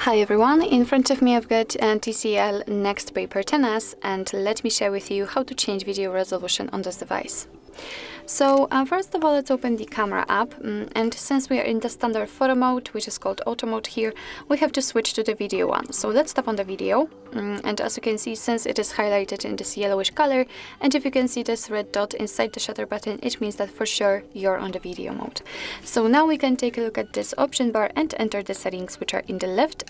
Hi everyone, in front of me I've got TCL NxtPaper 10s, and let me share with you how to change video resolution on this device. So first of all, let's open the camera app, and since we are in the standard photo mode, which is called auto mode here, we have to switch to the video one. So let's tap on the video, and as you can see, since it is highlighted in this yellowish color, and if you can see this red dot inside the shutter button, it means that for sure you're on the video mode. So now we can take a look at this option bar and enter the settings, which are in the left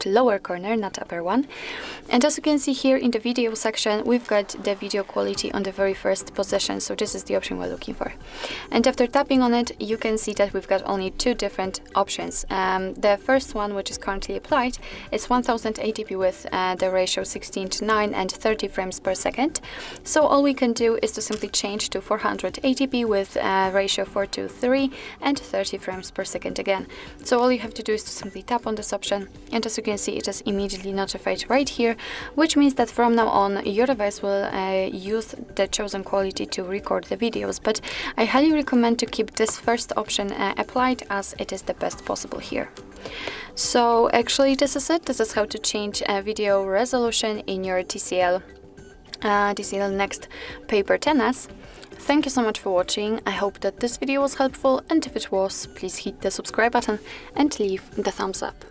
lower corner, not upper one. And as you can see here in the video section, we've got the video quality on the very first position. So this is the option we're looking for. And after tapping on it, you can see that we've got only two different options. The first one, which is currently applied, is 1080p with the ratio 16:9 and 30 frames per second. So all we can do is to simply change to 480p with ratio 4:3 and 30 frames per second again. So all you have to do is to simply tap on this option, and as you can see, it is immediately notified right here, which means that from now on your device will use the chosen quality to record the videos. But I highly recommend to keep this first option applied, as it is the best possible here. So actually this is it. This is how to change video resolution in your TCL NxtPaper 10s. Thank you so much for watching. I hope that this video was helpful, and if it was, please hit the subscribe button and leave the thumbs up.